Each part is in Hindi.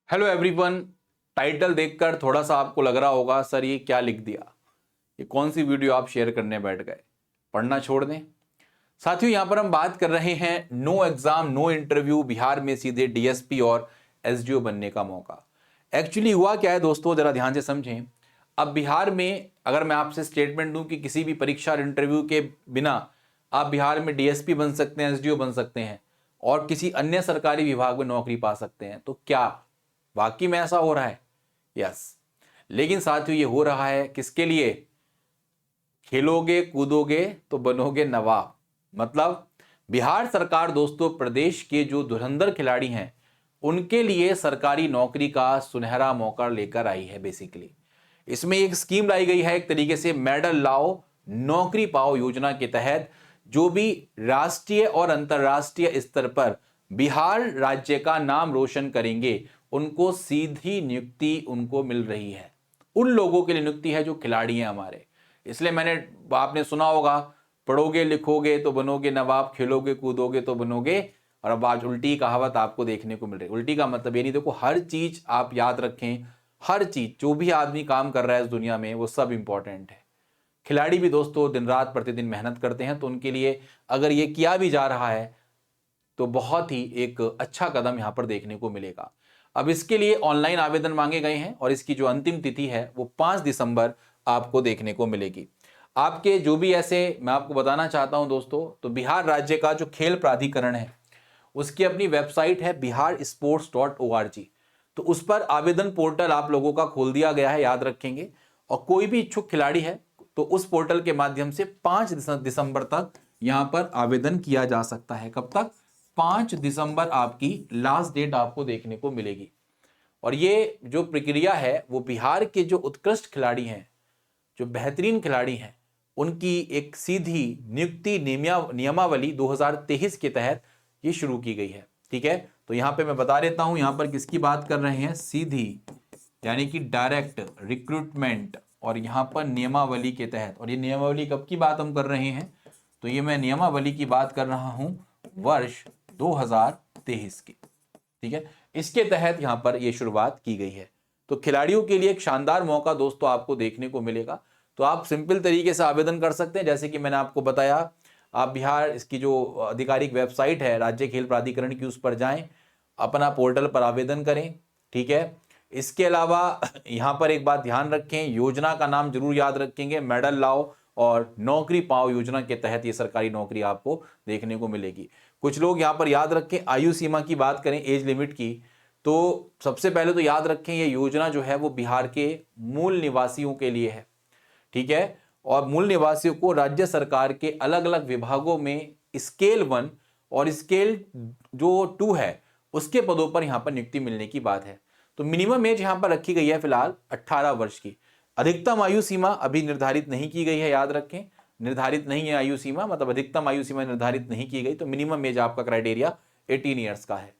Hello everyone. टाइटल देखकर थोड़ा सा आपको लग रहा होगा सर ये क्या लिख दिया, ये कौन सी वीडियो आप शेयर करने बैठ गए। पढ़ना छोड़ दें साथियों। यहां पर हम बात कर रहे हैं no exam no interview, Bihar में सीधे डीएसपी और एसडीओ बनने का मौका। एक्चुअली हुआ क्या है दोस्तों, जरा ध्यान से समझें। अब बिहार में अगर मैं आपसे स्टेटमेंट दूं कि किसी भी परीक्षा और इंटरव्यू के बिना आप बिहार में डीएसपी बन सकते हैं, एसडीओ बन सकते हैं और किसी अन्य सरकारी विभाग में नौकरी पा सकते हैं, तो क्या वाकई में ऐसा हो रहा है? यस। लेकिन साथियों ये हो रहा है किसके लिए? खेलोगे कूदोगे तो बनोगे नवाब। मतलब बिहार सरकार दोस्तों प्रदेश के जो धुरंधर खिलाड़ी हैं उनके लिए सरकारी नौकरी का सुनहरा मौका लेकर आई है। बेसिकली इसमें एक स्कीम लाई गई है, एक तरीके से मेडल लाओ नौकरी पाओ योजना के तहत जो भी राष्ट्रीय और अंतर्राष्ट्रीय स्तर पर बिहार राज्य का नाम रोशन करेंगे उनको सीधी नियुक्ति उनको मिल रही है। उन लोगों के लिए नियुक्ति है जो खिलाड़ी हैं हमारे। इसलिए आपने सुना होगा, पढ़ोगे लिखोगे तो बनोगे नवाब, खेलोगे कूदोगे तो बनोगे। और अब आज उल्टी कहावत आपको देखने को मिल रही है। उल्टी का मतलब ये नहीं, देखो हर चीज आप याद रखें, हर चीज जो भी आदमी काम कर रहा है इस दुनिया में वो सब इंपॉर्टेंट है। खिलाड़ी भी दोस्तों दिन रात प्रतिदिन मेहनत करते हैं, तो उनके लिए अगर ये किया भी जा रहा है तो बहुत ही एक अच्छा कदम यहां पर देखने को मिलेगा। अब इसके लिए ऑनलाइन आवेदन मांगे गए हैं और इसकी जो अंतिम तिथि है वो 5 दिसंबर आपको देखने को मिलेगी। आपके जो भी ऐसे मैं आपको बताना चाहता हूं दोस्तों, तो बिहार राज्य का जो खेल प्राधिकरण है उसकी अपनी वेबसाइट है biharsports.org। तो उस पर आवेदन पोर्टल आप लोगों का खोल दिया गया है, याद रखेंगे। और कोई भी इच्छुक खिलाड़ी है तो उस पोर्टल के माध्यम से 5 दिसंबर तक यहां पर आवेदन किया जा सकता है। कब तक? 5 दिसंबर आपकी लास्ट डेट आपको देखने को मिलेगी। और ये जो प्रक्रिया है वो बिहार के जो उत्कृष्ट खिलाड़ी हैं, जो बेहतरीन खिलाड़ी हैं, उनकी एक सीधी नियुक्ति नियमावली 2023 के तहत ये शुरू की गई है। ठीक है, तो यहां पे मैं बता देता हूं, यहां पर किसकी बात कर रहे हैं? सीधी यानी कि डायरेक्ट रिक्रूटमेंट, और यहां पर नियमावली के तहत। और ये नियमावली कब की बात हम कर रहे हैं? तो ये मैं नियमावली की बात कर रहा हूं वर्ष 2023 की। ठीक है, इसके तहत यहां पर यह शुरुआत की गई है। तो खिलाड़ियों के लिए एक शानदार मौका दोस्तों आपको देखने को मिलेगा। तो आप सिंपल तरीके से आवेदन कर सकते हैं, जैसे कि मैंने आपको बताया। आप बिहार इसकी जो आधिकारिक वेबसाइट है राज्य खेल प्राधिकरण की, उस पर जाएं, अपना पोर्टल पर आवेदन करें। ठीक है, इसके अलावा यहां पर एक बात ध्यान रखें, योजना का नाम जरूर याद रखेंगे, मेडल लाओ और नौकरी पाओ योजना के तहत ये सरकारी नौकरी आपको देखने को मिलेगी। कुछ लोग यहां पर याद रखें, आयु सीमा की बात करें, एज लिमिट की, तो सबसे पहले तो याद रखें ये योजना जो है वो बिहार के मूल निवासियों के लिए है। ठीक है, और मूल निवासियों को राज्य सरकार के अलग अलग विभागों में स्केल 1 और स्केल जो 2 है उसके पदों पर यहां पर नियुक्ति मिलने की बात है। तो मिनिमम एज यहां पर रखी गई है फिलहाल 18 वर्ष की। अधिकतम आयु सीमा अभी निर्धारित नहीं की गई है, याद रखें, निर्धारित नहीं है आयु सीमा, मतलब अधिकतम आयु सीमा निर्धारित नहीं की गई। तो मिनिमम एज आपका क्राइटेरिया 18 ईयर्स का है।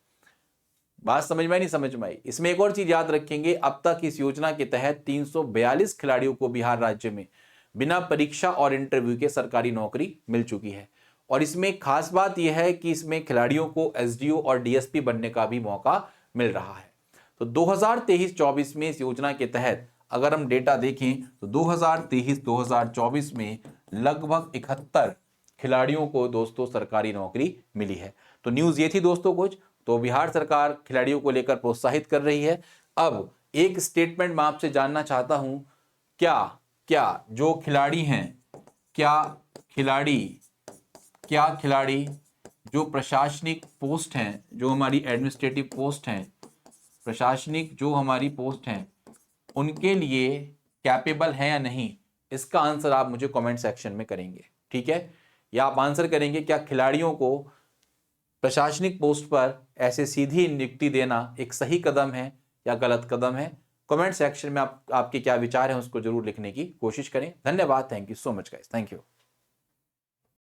बात समझ में आई? नहीं समझ में आई? इसमें एक और चीज याद रखेंगे, अब तक इस योजना के तहत 342 खिलाड़ियों को बिहार राज्य में बिना परीक्षा और इंटरव्यू के सरकारी नौकरी मिल चुकी है। और इसमें एक खास बात यह है कि इसमें खिलाड़ियों को एसडीओ और डीएसपी बनने का भी मौका मिल रहा है। तो 2023-24 में इस योजना के तहत अगर हम डेटा देखें तो 2023-2024 में लगभग 71 खिलाड़ियों को दोस्तों सरकारी नौकरी मिली है। तो न्यूज ये थी दोस्तों कुछ। तो बिहार सरकार खिलाड़ियों को लेकर प्रोत्साहित कर रही है। अब एक स्टेटमेंट मैं आपसे जानना चाहता हूं, क्या क्या जो खिलाड़ी हैं, क्या खिलाड़ी जो प्रशासनिक पोस्ट हैं, जो हमारी एडमिनिस्ट्रेटिव पोस्ट हैं, प्रशासनिक जो हमारी पोस्ट हैं, उनके लिए कैपेबल है या नहीं? इसका आंसर आप मुझे कमेंट सेक्शन में करेंगे। ठीक है, या आप आंसर करेंगे क्या खिलाड़ियों को प्रशासनिक पोस्ट पर ऐसे सीधी नियुक्ति देना एक सही कदम है या गलत कदम है? कमेंट सेक्शन में आपके क्या विचार हैं उसको जरूर लिखने की कोशिश करें। धन्यवाद। Thank you so much guys. Thank you.